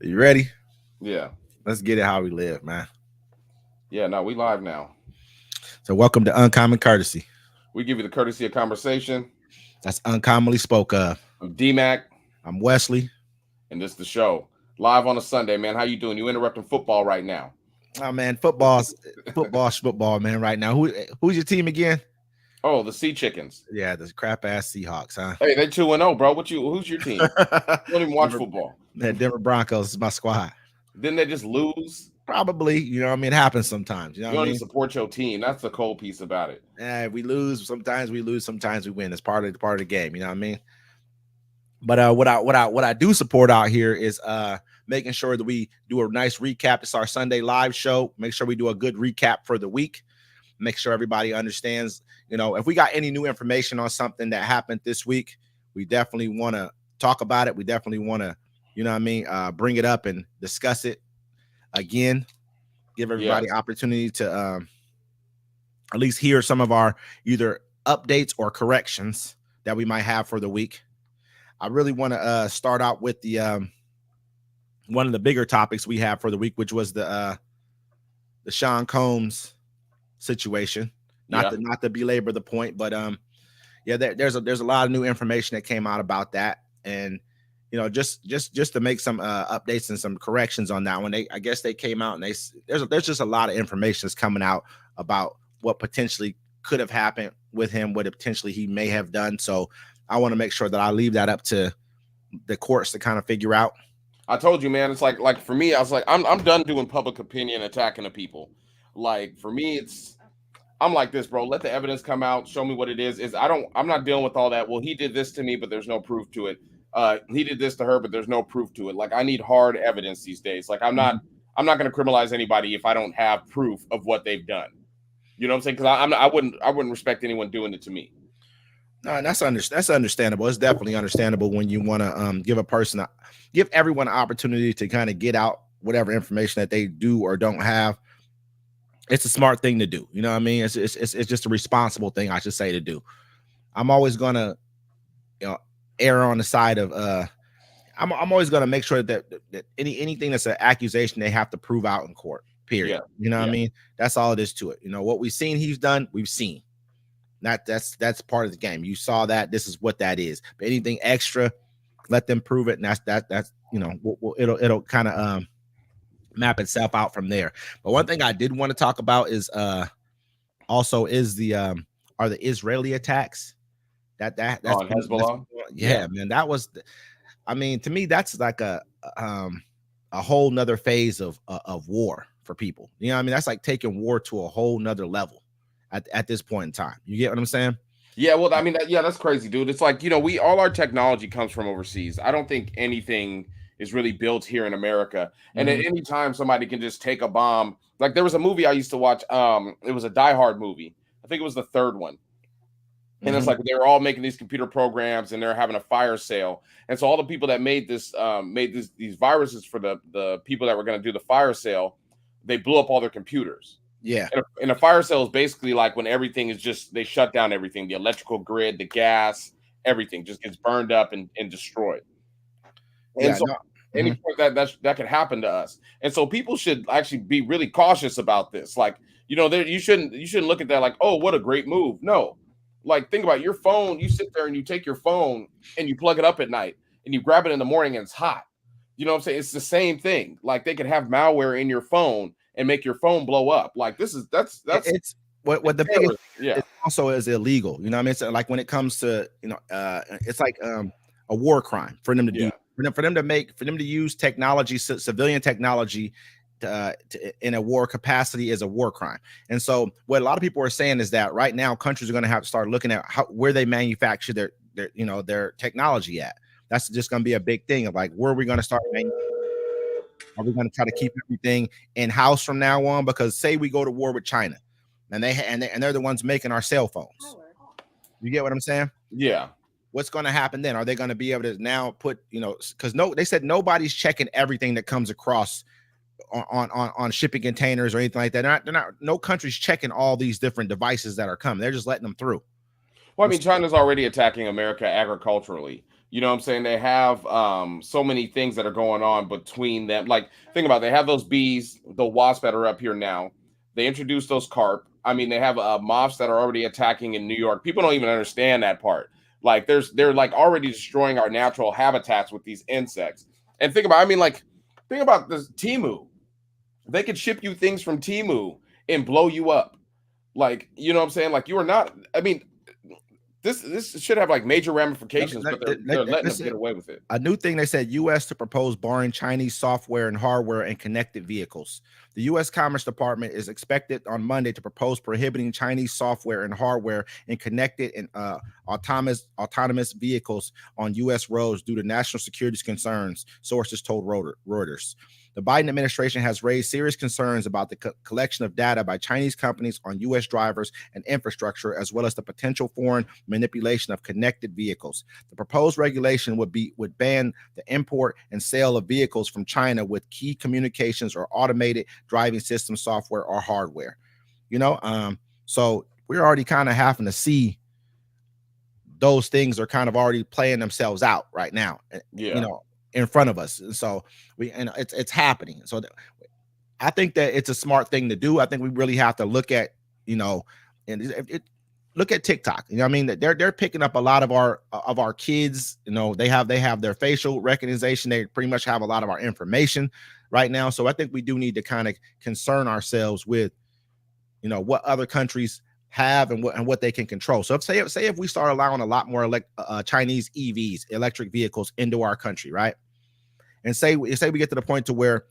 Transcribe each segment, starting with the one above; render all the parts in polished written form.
You ready? Yeah. Let's get it how we live, man. Yeah, no, we live now. So welcome to Uncommon Courtesy. We give you the courtesy of conversation. That's uncommonly spoke of. I'm DMAC, I'm Wesley. and this is the show. Live on a Sunday, man. How you doing? You interrupting football right now. Oh man, football, man. Right now, who's your team again? Oh, the Sea Chickens. Yeah, the crap ass Seahawks, huh? Hey, they 2-0, bro. Who's your team? You don't even watch football. Denver Broncos is my squad. Didn't they just lose? Probably, you know what I mean? It happens sometimes. You know You what I only mean? support your team. That's the cold piece about it. We lose. Sometimes we lose, sometimes we win. It's part of the game, you know what I mean? But what I do support out here is making sure that we do a nice recap. It's our Sunday live show. Make sure we do a good recap for the week. Make sure everybody understands, you know, if we got any new information on something that happened this week, we definitely want to talk about it. We definitely want to, you know what I mean, bring it up and discuss it again. Give everybody opportunity to at least hear some of our either updates or corrections that we might have for the week. I really want to start out with the one of the bigger topics we have for the week, which was the Sean Combs situation. Not to belabor the point, but there's a lot of new information that came out about that, and you know, just to make some updates and some corrections on that one. I guess they came out and there's just a lot of information that's coming out about what potentially could have happened with him, what potentially he may have done. So I want to make sure that I leave that up to the courts to kind of figure out. I told you, man. It's like for me, I was like, I'm done doing public opinion attacking the people. Like for me, I'm like this, bro. Let the evidence come out. Show me what it is. I'm not dealing with all that. Well, he did this to me, but there's no proof to it. He did this to her, but there's no proof to it. Like I need hard evidence these days. Like I'm not going to criminalize anybody if I don't have proof of what they've done. You know what I'm saying? Because I wouldn't respect anyone doing it to me. No, that's understandable. It's definitely understandable when you want to give everyone an opportunity to kind of get out whatever information that they do or don't have. It's a smart thing to do. You know what I mean? It's just a responsible thing, I should say, to do. I'm always gonna, err on the side of I'm always gonna make sure that anything that's an accusation they have to prove out in court. Period. Yeah. You know what I mean? That's all it is to it. You know what we've seen, he's done. We've seen. That's part of the game. You saw that. This is what that is. But anything extra, let them prove it, and that's you know, it'll kind of map itself out from there. But one thing I did want to talk about is also is the are the Israeli attacks that's Hezbollah. Yeah, man, that was. I mean, to me, that's like a whole nother phase of war for people. You know what I mean? That's like taking war to a whole nother level. At this point in time, you get what I'm saying? Yeah, well, I mean, that's crazy, dude. It's like, you know, all our technology comes from overseas. I don't think anything is really built here in America. And at any time, somebody can just take a bomb. Like there was a movie I used to watch. It was a Die Hard movie. I think it was the third one. And it's like they were all making these computer programs, and they're having a fire sale. And so all the people that made these viruses for the people that were going to do the fire sale, they blew up all their computers. Yeah. And a fire sale is basically like when everything is just, they shut down everything, the electrical grid, the gas, everything just gets burned up and destroyed. And any point that could happen to us. And so people should actually be really cautious about this. Like, you know, you shouldn't look at that like, oh, what a great move. No. Like, think about your phone. You sit there and you take your phone and you plug it up at night and you grab it in the morning and it's hot. You know what I'm saying? It's the same thing. Like they could have malware in your phone and make your phone blow up. Like that's it's what the biggest it also is illegal. You know what I mean? It's like when it comes to, you know, it's like a war crime for them to do, for them to use technology, civilian technology in a war capacity is a war crime. And so what a lot of people are saying is that right now countries are going to have to start looking at where they manufacture their technology at. That's just going to be a big thing of like, where are we going to start manufacturing? Are we going to try to keep everything in house from now on? Because say we go to war with China, and they're the ones making our cell phones. You get what I'm saying? Yeah. What's going to happen then? Are they going to be able to now put, you know, because they said nobody's checking everything that comes across on shipping containers or anything like that. No country's checking all these different devices that are coming. They're just letting them through. Well, I mean, China's already attacking America agriculturally. You know what I'm saying? They have so many things that are going on between them. Like, think about it, they have those bees, the wasps that are up here now. They introduced those carp. I mean, they have moths that are already attacking in New York. People don't even understand that part. Like, they're like already destroying our natural habitats with these insects. And think about, I mean, like, think about this Timu. They could ship you things from Timu and blow you up. Like, you know what I'm saying? Like, you are not. I mean, this should have like major ramifications, but they're letting them get away with it. A new thing they said: U.S. to propose barring Chinese software and hardware and connected vehicles. The U.S. Commerce Department is expected on Monday to propose prohibiting Chinese software and hardware in connected and autonomous vehicles on U.S. roads due to national security concerns, sources told Reuters. The Biden administration has raised serious concerns about the collection of data by Chinese companies on U.S. drivers and infrastructure, as well as the potential foreign manipulation of connected vehicles. The proposed regulation would ban the import and sale of vehicles from China with key communications or automated driving system software or hardware. So we're already kind of having to see those things are kind of already playing themselves out right now. Yeah. In front of us. And so it's happening. So I think that it's a smart thing to do. I think we really have to look at, look at TikTok. You know what I mean? That they're picking up a lot of our kids. They have their facial recognition. They pretty much have a lot of our information right now. So I think we do need to kind of concern ourselves with, what other countries have and what they can control. So if we start allowing a lot more Chinese EVs, electric vehicles, into our country, right? And say we get to the point to where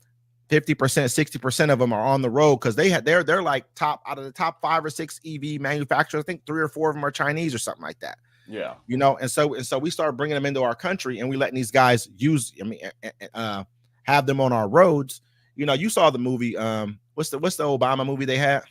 50%, 60% of them are on the road because they're like out of the top 5 or 6 EV manufacturers. I think 3 or 4 of them are Chinese or something like that. Yeah. And so we start bringing them into our country and we letting these guys have them on our roads. You saw the movie. What's the Obama movie they had?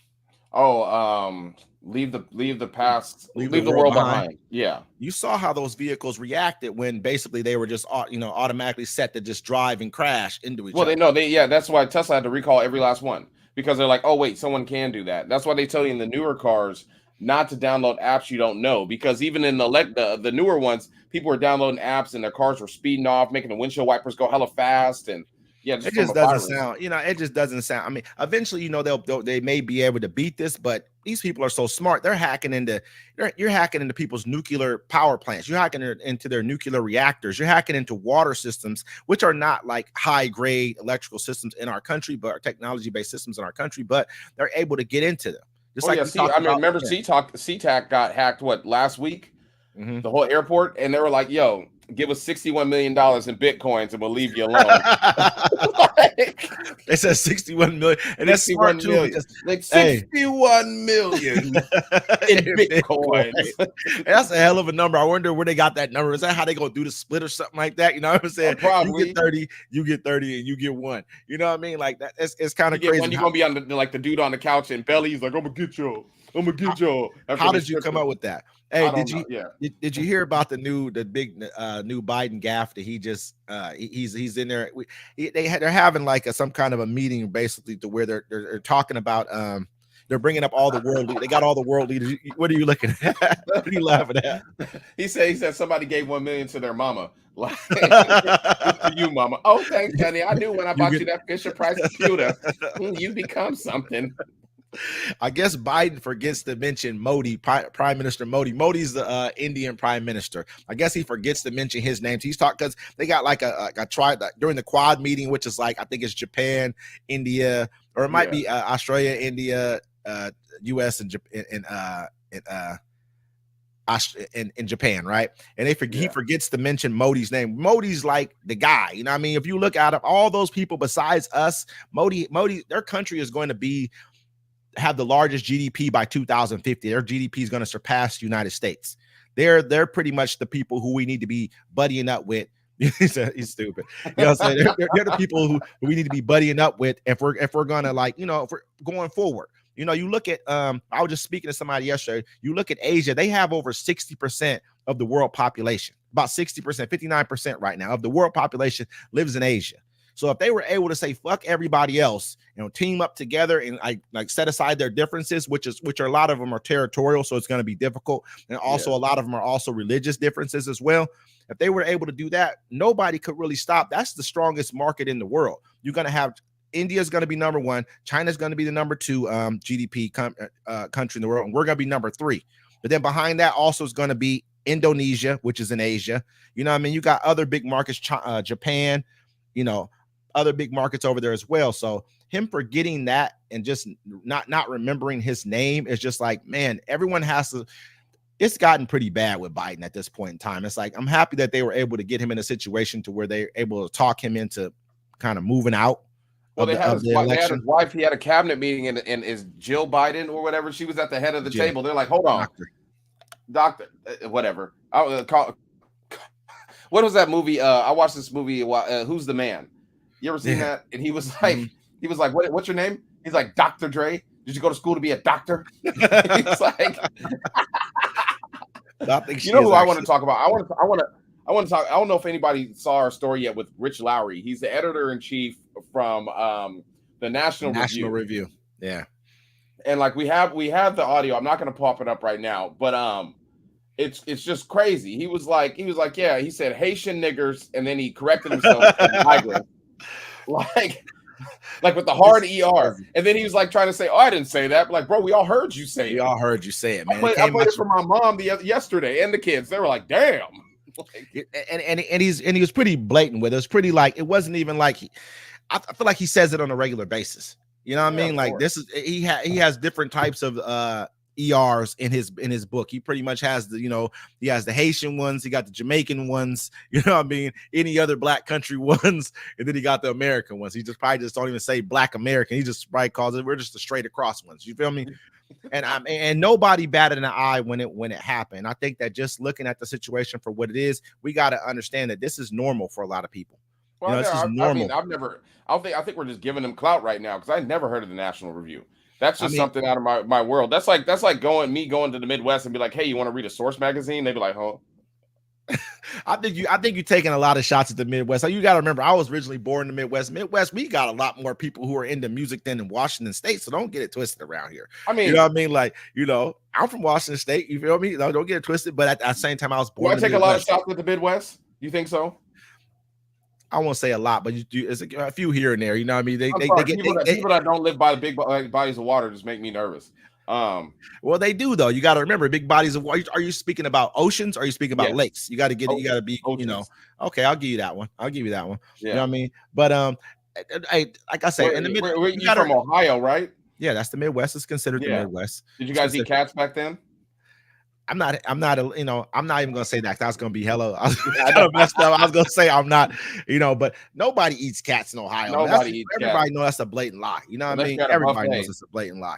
Leave the past, leave the world behind. Yeah. You saw how those vehicles reacted when basically they were just automatically set to just drive and crash into each other. Well, that's why Tesla had to recall every last one, because they're like, oh wait, someone can do that. That's why they tell you in the newer cars not to download apps you don't know, because even in the newer ones, people were downloading apps and their cars were speeding off, making the windshield wipers go hella fast. And it just doesn't sound, it just doesn't sound. I mean, eventually, they may be able to beat this, but these people are so smart. They're hacking you're hacking into people's nuclear power plants. You're hacking into their nuclear reactors. You're hacking into water systems, which are not like high grade electrical systems in our country, but technology based systems in our country, but they're able to get into them. Remember SeaTac got hacked last week? Mm-hmm. The whole airport, and they were like, yo, give us $61 million in Bitcoins and we'll leave you alone. They said 61 million, and that's 61 million. Like 61 million in Bitcoins. That's a hell of a number. I wonder where they got that number. Is that how they gonna do the split or something like that? You know what I'm saying? Probably. You get 30, and you get 1. You know what I mean? Like that. It's kind of crazy. When you're gonna be on the dude on the couch and Belly's like, I'm gonna get y'all. How did you come up with that? Hey, did you hear about the big new Biden gaffe that he just he's in there? They're having like some kind of a meeting basically to where they're talking about they're bringing up all the world. They got all the world leaders. What are you looking at? What are you laughing at? He said somebody gave $1 million to their mama. Like, to you, mama. Oh, thanks, honey. I knew when I bought you that Fisher Price computer, you become something. I guess Biden forgets to mention Modi, Prime Minister Modi. Modi's the Indian Prime Minister. I guess he forgets to mention his name. He's talking because they got like a during the Quad meeting, which is like I think it's Japan, India, or it might be Australia, India, U.S. and in Japan, right? And he forgets to mention Modi's name. Modi's like the guy, you know what I mean? If you look at all those people besides us, Modi, their country is going to have the largest GDP by 2050. Their GDP is going to surpass the United States. They're pretty much the people who we need to be buddying up with. He's stupid. You know what I'm saying? They're the people who we need to be buddying up with if we're gonna if we're going forward. You look at I was just speaking to somebody yesterday. You look at Asia, they have over 60% of the world population. About 60%, 59% right now of the world population lives in Asia. So if they were able to say fuck everybody else, team up together and like set aside their differences, which are a lot of them are territorial, so it's going to be difficult, and also a lot of them are also religious differences as well. If they were able to do that, nobody could really stop. That's the strongest market in the world. You're going to have India's going to be number one. China's going to be the number two GDP country in the world. And we're going to be number three. But then behind that also is going to be Indonesia, which is in Asia. You know what I mean? You got other big markets, Japan, you know, other big markets over there as well. So him forgetting that and just not remembering his name is just like, man, everyone has to. It's gotten pretty bad with Biden at this point in time. It's like, I'm happy that they were able to get him in a situation to where they're able to talk him into kind of moving out. Well, they had his wife. He had a cabinet meeting, and is Jill Biden or whatever. She was at the head of the table. They're like, hold on, doctor, whatever. What was that movie? I watched this movie. Who's the Man? You ever seen that? And he was like, what's your name? He's like, Dr. Dre. Did you go to school to be a doctor? He's like, you know who I want to talk about? I want to talk. I don't know if anybody saw our story yet with Rich Lowry. He's the editor-in-chief from the National Review. Yeah. And like we have the audio. I'm not going to pop it up right now, but it's just crazy. He was like, yeah, he said Haitian niggers, and then he corrected himself migrant. Like with the hard ER. And then he was like trying to say, oh, I didn't say that. But like, bro, we all heard you say it. We all heard you say it, man. I played it for my mom yesterday and the kids. They were like, damn. And he was pretty blatant with it. It was pretty like, it wasn't even like I feel like he says it on a regular basis. You know what I mean? Like this is he has different types of ERs in his book. He pretty much has he has the Haitian ones, he got the Jamaican ones, you know what I mean, any other black country ones, and then he got the American ones. He probably don't even say black American. He just probably calls it, we're just the straight across ones. You feel me? And nobody batted an eye when it happened. I think that just looking at the situation for what it is, we got to understand that this is normal for a lot of people. Well, this is normal. I think we're just giving them clout right now, because I never heard of the National Review. That's just something out of my world. That's like going to the Midwest and be like, hey, you want to read a Source magazine? They'd be like, oh. I think you're taking a lot of shots at the Midwest. So you got to remember, I was originally born in the Midwest. Midwest, we got a lot more people who are into music than in Washington State. So don't get it twisted around here. I mean, you know what I mean? Like, I'm from Washington State. You feel me? Don't get it twisted. But at the same time, I was born. Do I take a lot of shots at the Midwest? You think so? I won't say a lot, but you do. It's a few here and there. You know what I mean? They get people that don't live by the big bodies of water just make me nervous. Well, they do though. You got to remember, big bodies of water. Are you speaking about oceans? Or are you speaking about lakes? You got to get it. You got to be. Oceans. Okay, I'll give you that one. Yeah. You know what I mean? But like I said, in the Midwest, you're from Ohio, right? Yeah, that's the Midwest. It's considered the Midwest. Did you guys eat cats back then? I'm not even gonna say that. That's gonna be hello. I was messed up. I was gonna say I'm not, but nobody eats cats in Ohio. Everybody knows that's a blatant lie. You know what I mean? Everybody knows it's a blatant lie.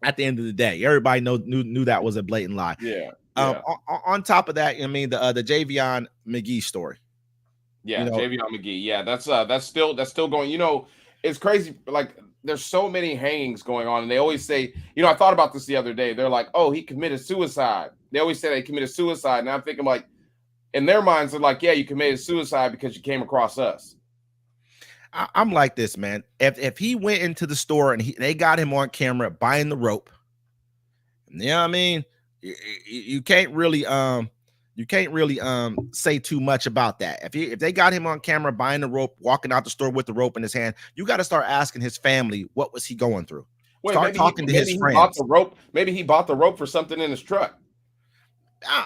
At the end of the day, everybody knew that was a blatant lie. Yeah. On top of that, I mean the Javion McGee story. Yeah, Javion McGee. Yeah, that's still going. It's crazy. Like, there's so many hangings going on, and they always say, I thought about this the other day. They're like, oh, he committed suicide. They always say they committed suicide. And I'm thinking, like, in their minds, they're like, yeah, you committed suicide because you came across us. I'm like this, man. If he went into the store and they got him on camera buying the rope, you know what I mean? You can't really say too much about that. If they got him on camera buying the rope, walking out the store with the rope in his hand, you got to start asking his family, what was he going through? Start talking to his friends. Maybe he bought the rope for something in his truck.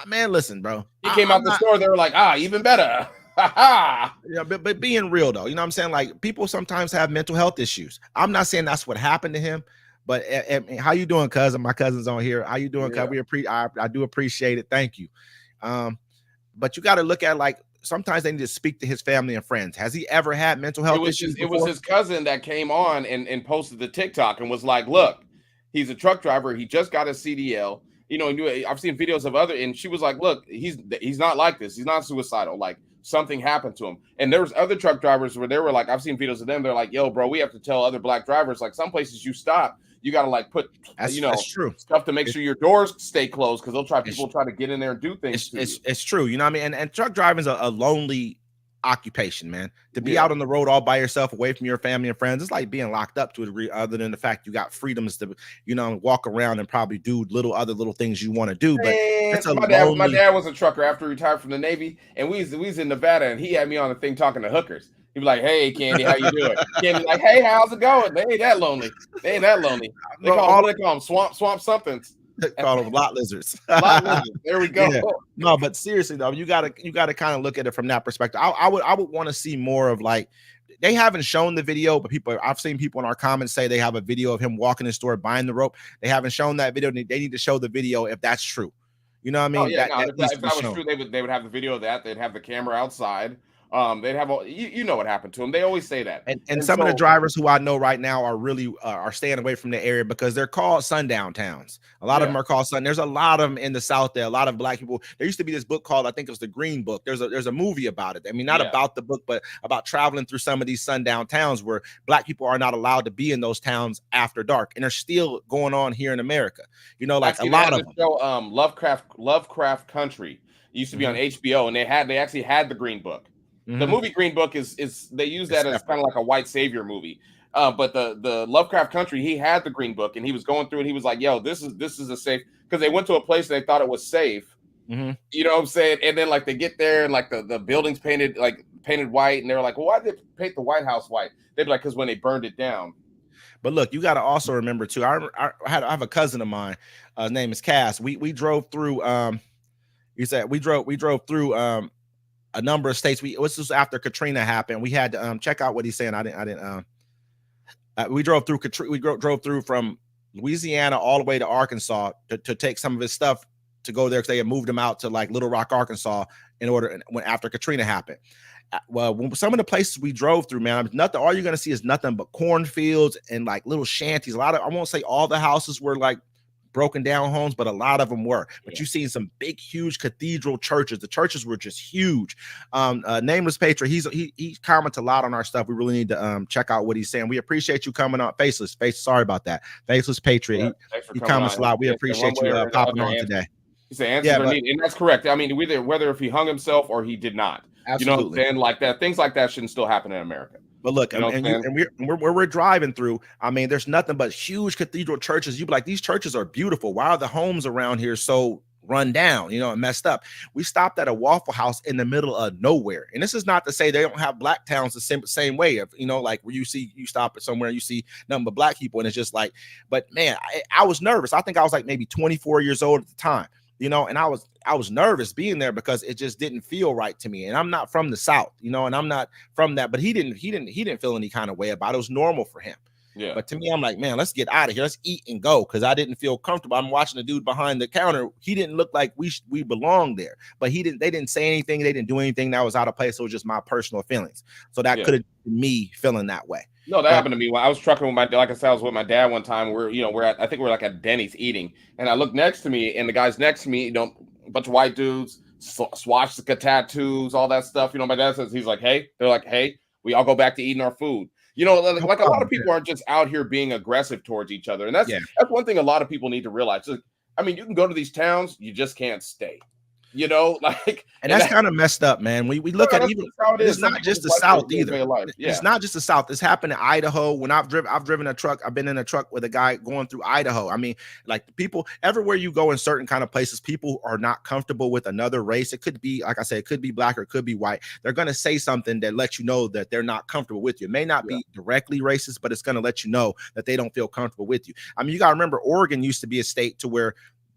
Man, listen, bro. He came out the store. They were like, even better. Yeah, but being real though, you know what I'm saying? Like, people sometimes have mental health issues. I'm not saying that's what happened to him. But how you doing, cousin? My cousin's on here. How you doing, cousin? I do appreciate it. Thank you. But you got to look at, like, sometimes they need to speak to his family and friends. Has he ever had mental health issues? It was his cousin that came on and posted the TikTok and was like, look, he's a truck driver. He just got a CDL. I've seen videos of and she was like, look, he's not like this. He's not suicidal. Like, something happened to him. And there was other truck drivers where they were like, I've seen videos of them. They're like, yo, bro, we have to tell other black drivers, like, some places you stop, you got to, like, put, that's true. stuff to make sure your doors stay closed, because people try to get in there and do things. It's true. You know what I mean? And truck driving is a lonely occupation, man. To be out on the road all by yourself, away from your family and friends, it's like being locked up to a degree, other than the fact you got freedoms to, walk around and probably do other little things you want to do. But it's a my dad was a trucker after he retired from the Navy, and we was in Nevada, and he had me on the thing talking to hookers. He'd be like, "Hey, Candy, how you doing?" Candy like, "Hey, how's it going?" They ain't that lonely. They call them swamp somethings. Call them lot lizards. There we go. Yeah. No, but seriously though, you gotta kind of look at it from that perspective. I would want to see more of, like, they haven't shown the video, but I've seen people in our comments say they have a video of him walking in the store buying the rope. They haven't shown that video. They need to show the video if that's true. You know what I mean? If that was true, they would have the video of that. They'd have the camera outside. They'd have all, you know what happened to them. They always say that. And some of the drivers who I know right now are really are staying away from the area because they're called sundown towns. A lot of them are called sun. There's a lot of them in the South there. A lot of Black people. There used to be this book called, I think it was The Green Book. There's a movie about it. I mean, not about the book, but about traveling through some of these sundown towns where Black people are not allowed to be in those towns after dark, and they're still going on here in America. Like a lot of them. Show, Lovecraft Country used to be on HBO, and they actually had The Green Book. The movie Green Book is they use that as kind of like a white savior movie. But the Lovecraft Country, he had the Green Book, and he was going through, and he was like, "Yo, this is a safe," because they went to a place and they thought it was safe. You know what I'm saying? And then like they get there and like the building's painted white, and they're like, "Well, why did they paint the White House white?" They'd be like, "Because when they burned it down." But look, you got to also remember too. I have a cousin of mine. His name is Cass. We drove through. He said we drove through. A number of states. This was after Katrina happened. We had to check out what he's saying. We drove through Katrina. We drove through from Louisiana all the way to Arkansas to take some of his stuff to go there, because they had moved him out to like Little Rock, Arkansas, after Katrina happened. Well, some of the places we drove through, man, nothing. All you're gonna see is nothing but cornfields and like little shanties. I won't say all the houses were like broken down homes, but a lot of them were. But you've seen some big, huge cathedral churches. The churches were just huge. Nameless Patriot, he comments a lot on our stuff. We really need to check out what he's saying. We appreciate you coming on. Faceless, sorry about that. Faceless Patriot, he comments a lot. We appreciate you popping on today. He said answers are needed, and that's correct. I mean, whether if he hung himself or he did not, absolutely. You know what I'm saying? Like that, things like that shouldn't still happen in America. But look, we're driving through. I mean, there's nothing but huge cathedral churches. You'd be like, these churches are beautiful. Why are the homes around here so run down, and messed up? We stopped at a Waffle House in the middle of nowhere. And this is not to say they don't have Black towns the same way of, like where you stop at somewhere and you see nothing but Black people. And it's just like, but man, I was nervous. I think I was like maybe 24 years old at the time. And I was nervous being there because it just didn't feel right to me. And I'm not from the South, and I'm not from that, but he didn't feel any kind of way about it. It was normal for him. Yeah. But to me, I'm like, man, let's get out of here. Let's eat and go. Cause I didn't feel comfortable. I'm watching the dude behind the counter. He didn't look like we belonged there, but they didn't say anything. They didn't do anything that was out of place. It was just my personal feelings. So that could have been me feeling that way. No, that happened to me when I was trucking with like I said, I was with my dad one time. I think we're like at Denny's eating, and I look next to me, and the guys next to me, a bunch of white dudes, swastika tattoos, all that stuff. My dad says, he's like, "Hey," they're like, "Hey, we all go back to eating our food." Like a lot of people aren't just out here being aggressive towards each other, and that's one thing a lot of people need to realize. I mean, you can go to these towns, you just can't stay. And that's kind of messed up, man. We look at even it's not just the South either. It's not just the South. It's happened in Idaho. When I've driven a truck, I've been in a truck with a guy going through Idaho. I mean, like people everywhere you go in certain kind of places, people are not comfortable with another race. It could be, like I said, it could be Black or it could be white. They're going to say something that lets you know that they're not comfortable with you. It may not be directly racist, but it's going to let you know that they don't feel comfortable with you. I mean, you got to remember, Oregon used to be a state to where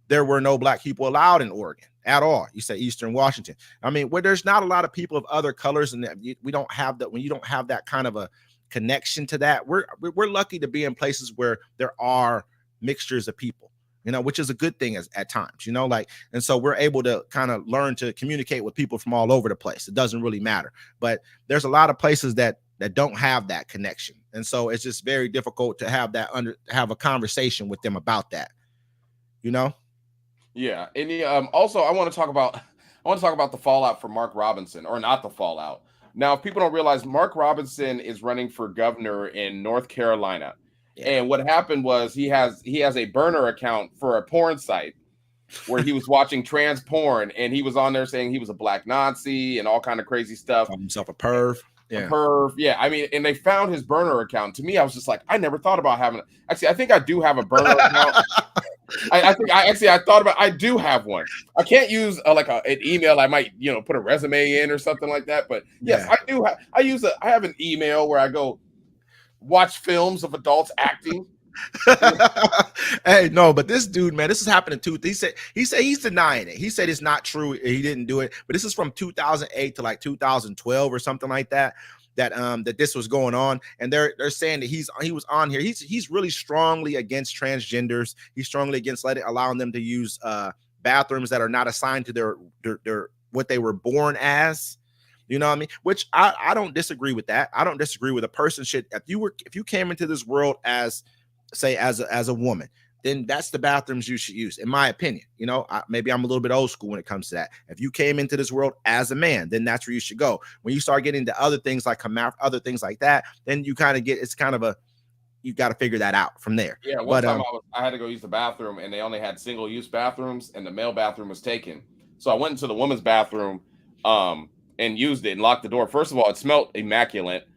there were no Black people allowed in Oregon at all. You say Eastern Washington. I mean, where there's not a lot of people of other colors, and we don't have that. When you don't have that kind of a connection to that, we're lucky to be in places where there are mixtures of people, which is a good thing at times, and so we're able to kind of learn to communicate with people from all over the place. It doesn't really matter, but there's a lot of places that don't have that connection, and so it's just very difficult to have a conversation with them about that. Yeah, and also I want to talk about the fallout for Mark Robinson, or not the fallout. Now, if people don't realize, Mark Robinson is running for governor in North Carolina, and what happened was he has a burner account for a porn site, where he was watching trans porn, and he was on there saying he was a black Nazi and all kind of crazy stuff. Called himself a perv. Yeah. A perv. Yeah. I mean, and they found his burner account. To me, I was just like, I never thought about having it. Actually, I think I do have a burner account. I do have one. I can't use an email. I might, put a resume in or something like that. But yes, I do. I have an email where I go watch films of adults acting. Hey, no, but this dude, man, this is happening too. He said he's denying it. He said it's not true. He didn't do it. But this is from 2008 to like 2012 or something like that. That this was going on, and they're saying that he was on here. He's really strongly against transgenders. He's strongly against allowing them to use bathrooms that are not assigned to their what they were born as. You know what I mean? Which I don't disagree with that. I don't disagree with a person should, if you came into this world as a woman, then that's the bathrooms you should use, in my opinion. Maybe I'm a little bit old school when it comes to that. If you came into this world as a man, then that's where you should go. When you start getting to other things like other things like that, then you kind of get, it's kind of you got to figure that out from there. Yeah, one time I had to go use the bathroom, and they only had single-use bathrooms, and the male bathroom was taken. So I went into the women's bathroom and used it and locked the door. First of all, it smelled immaculate.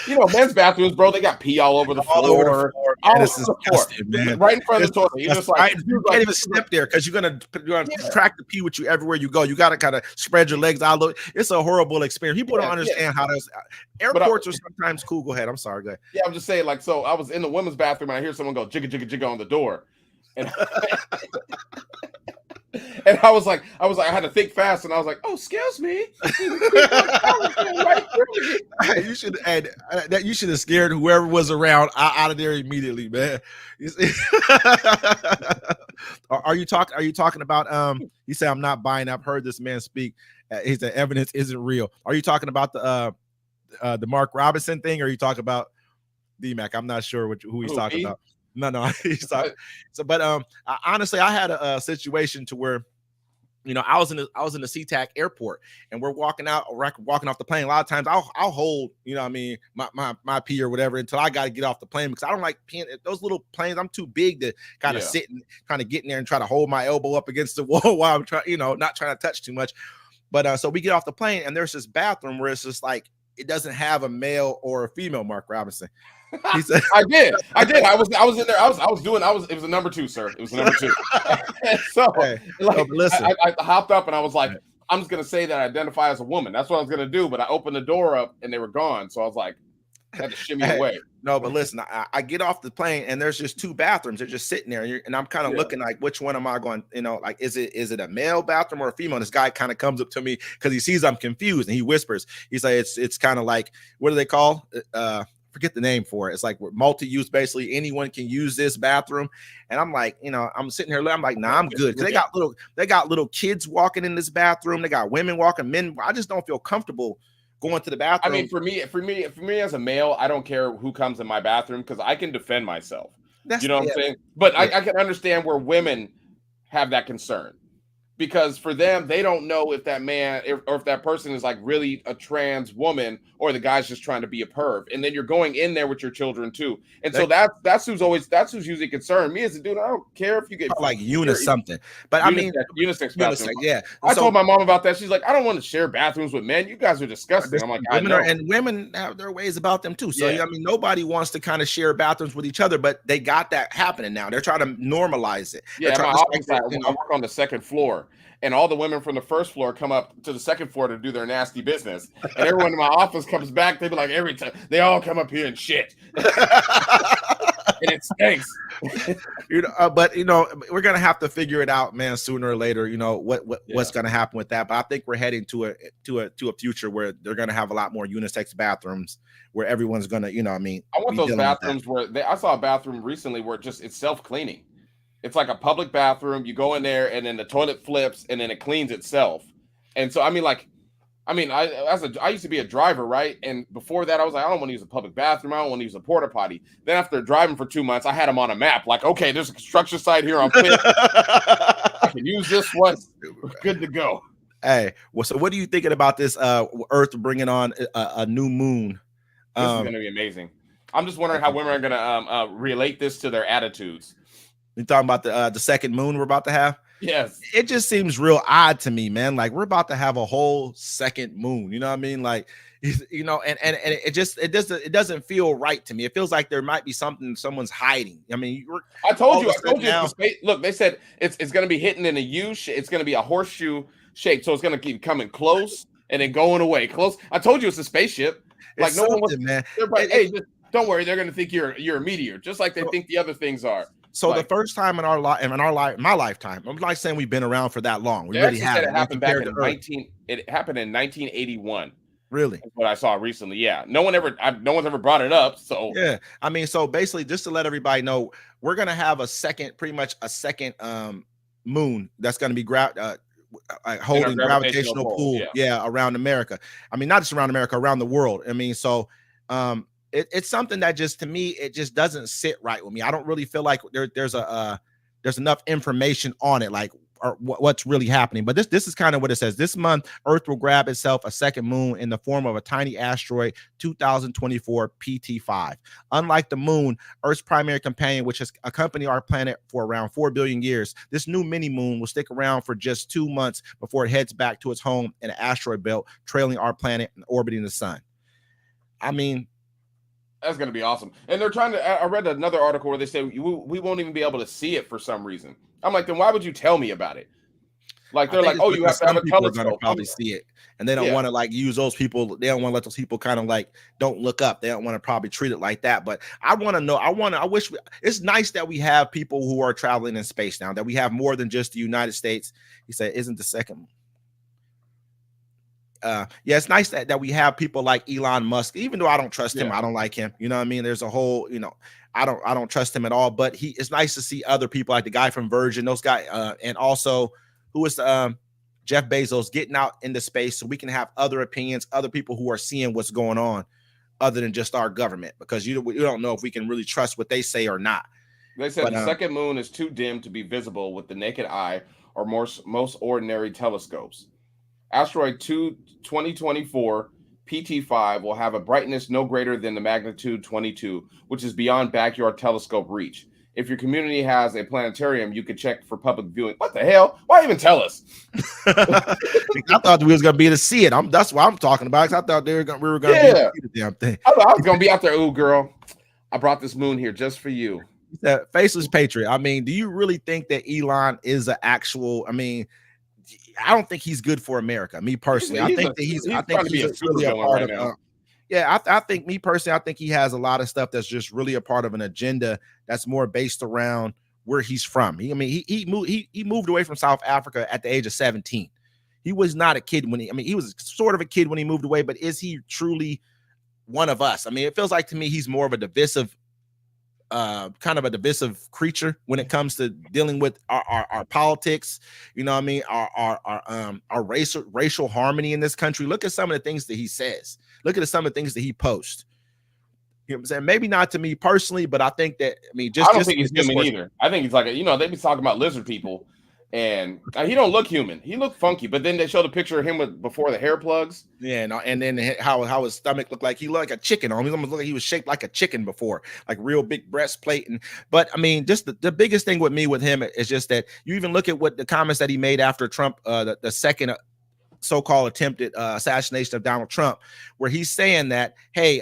Men's bathrooms, bro, they got pee all over the floor. This is disgusting, man. Right in front of the toilet. You're just like, you can't even step there because you're gonna track the pee with you everywhere you go. You gotta kind of spread your legs out. It's a horrible experience. People don't understand how those airports are sometimes cool. Go ahead. I'm sorry. Go ahead. Yeah, I'm just saying, so I was in the women's bathroom and I hear someone go jigga jigga jigga on the door. And and I was like, I had to think fast, and I was like, "Oh, excuse me." You should have scared whoever was around out of there immediately, man. Are you talking about? He said, "I'm not buying. I've heard this man speak. He said evidence isn't real." Are you talking about the Mark Robinson thing, or are you talking about D-Mac? I'm not sure who he's talking about. No, he's talking. So, but honestly, I had a situation to where, I was in the SeaTac airport, and we're walking off the plane. A lot of times I'll hold, my pee or whatever until I got to get off the plane, because I don't like peeing at those little planes. I'm too big to kind of sit and kind of get in there and try to hold my elbow up against the wall while I'm trying, not trying to touch too much. But so we get off the plane, and there's this bathroom where it's just like, it doesn't have a male or a female Mark Robinson. He said, I did. I was in there. It was a number 2, sir. It was a number 2. So listen, I hopped up and I was like, I'm just gonna say that I identify as a woman. That's what I was gonna do. But I opened the door up and they were gone. So I was like, I had to shimmy away. No, but listen, I get off the plane and there's just 2 bathrooms. They're just sitting there, and I'm kind of looking like, which one am I going? Like, is it a male bathroom or a female? And this guy kind of comes up to me because he sees I'm confused, and he whispers. He's like, it's kind of like, what do they call? Forget the name for it. It's like multi-use. Basically, anyone can use this bathroom. And I'm like, I'm sitting here. I'm like, nah, I'm good. They got little kids walking in this bathroom. They got women walking, men. I just don't feel comfortable going to the bathroom. I mean, for me as a male, I don't care who comes in my bathroom because I can defend myself. What I'm saying? But I can understand where women have that concern, because for them, they don't know if that man or if that person is like really a trans woman, or the guy's just trying to be a perv. And then you're going in there with your children too. And so that's who's usually concerned. Me as a dude, I don't care if you get like something. But unisex bathroom. Yeah. I told my mom about that. She's like, I don't want to share bathrooms with men. You guys are disgusting. I'm like, women have their ways about them too. So nobody wants to kind of share bathrooms with each other, but they got that happening now. They're trying to normalize it. Yeah, my office, I work on the 2nd floor. And all the women from the 1st floor come up to the 2nd floor to do their nasty business. And everyone in my office comes back. They be like, every time they all come up here and shit. And it stinks. But we're gonna have to figure it out, man, sooner or later. What's gonna happen with that. But I think we're heading to a future where they're gonna have a lot more unisex bathrooms, where everyone's gonna, I want those bathrooms where I saw a bathroom recently where it's self-cleaning. It's like a public bathroom. You go in there, and then the toilet flips, and then it cleans itself. And so, I used to be a driver, right? And before that, I was like, I don't want to use a public bathroom. I don't want to use a porta potty. Then after driving for 2 months, I had them on a map. Like, okay, there's a construction site here on 5th. I can use this one. We're good to go. Hey, well, so what are you thinking about this Earth bringing on a new moon? This is going to be amazing. I'm just wondering how women are going to relate this to their attitudes. You talking about the second moon we're about to have? Yes. It just seems real odd to me, man. Like we're about to have a whole second moon. You know what I mean? Like, you know, and it doesn't feel right to me. It feels like there might be something someone's hiding. I mean, I told you now, it's the space. Look, they said it's going to be hitting in a U shape. It's going to be a horseshoe shape, so it's going to keep coming close and then going away close. I told you it's a spaceship. Like no one was, man. Hey, just don't worry. They're going to think you're a meteor, just like they think the other things are. So like, the first time in my lifetime, I'm not saying we've been around for that long. We really haven't. It happened back in It happened in 1981. Really? That's what I saw recently. Yeah. No one's ever brought it up. So yeah. I mean, so basically, just to let everybody know, we're gonna have pretty much a second moon that's gonna be holding gravitational pull. Yeah, around America. I mean, not just around America, around the world. I mean, so it's something that just, to me, it just doesn't sit right with me. I don't really feel like there's enough information on it, like what's really happening. But this is kind of what it says. This month, Earth will grab itself a second moon in the form of a tiny asteroid, 2024 PT5. Unlike the moon, Earth's primary companion, which has accompanied our planet for around 4 billion years, this new mini moon will stick around for just 2 months before it heads back to its home in an asteroid belt, trailing our planet and orbiting the sun. I mean, that's going to be awesome. And they're trying to, I read another article where they say we won't even be able to see it for some reason. I'm like, then why would you tell me about it? Like, they're like, oh, you have to have a telescope. Are gonna probably see it. And they don't want to like use those people. They don't want to let those people kind of like, don't look up. They don't want to probably treat it like that. But I want to know, it's nice that we have people who are traveling in space now, that we have more than just the United States. He said, isn't the second. Yeah, it's nice that we have people like Elon Musk, even though I don't trust him. I don't like him. You know what I mean? There's a whole, I don't trust him at all, but it's nice to see other people like the guy from Virgin, those guys, and also who is Jeff Bezos getting out into space so we can have other opinions, other people who are seeing what's going on other than just our government, because you don't know if we can really trust what they say or not. They said the second moon is too dim to be visible with the naked eye or most ordinary telescopes. Asteroid 2024 PT5 will have a brightness no greater than the magnitude 22, which is beyond backyard telescope reach. If your community has a planetarium, you could check for public viewing. What the hell? Why even tell us? I thought we was gonna be able to see it. That's what I'm talking about. Because I thought we were gonna be able to see the damn thing. I was gonna be out there. Oh, girl, I brought this moon here just for you. Faceless Patriot. I mean, do you really think that Elon is an actual? I mean, I don't think he's good for America. Me personally, I think he's really a part of. I think me personally, I think he has a lot of stuff that's just really a part of an agenda that's more based around where he's from. He moved away from South Africa at the age of 17. He was not a kid he was sort of a kid when he moved away, but is he truly one of us? I mean, it feels like to me he's more of a divisive. Kind of a divisive creature when it comes to dealing with our politics, you know what I mean? Our racial harmony in this country. Look at some of the things that he says. Look at some of the things that he posts. You know what I'm saying? Maybe not to me personally, but I think that, I don't think he's human either. I think he's like, they be talking about lizard people, and he don't look human. He looked funky, but then they showed a picture of him before the hair plugs. Yeah, and then how his stomach looked like he looked like a chicken. He almost looked like he was shaped like a chicken before, like real big breastplate. But I mean, just the biggest thing with him is just that you even look at what the comments that he made after Trump, the second so-called attempted assassination of Donald Trump, where he's saying that, hey,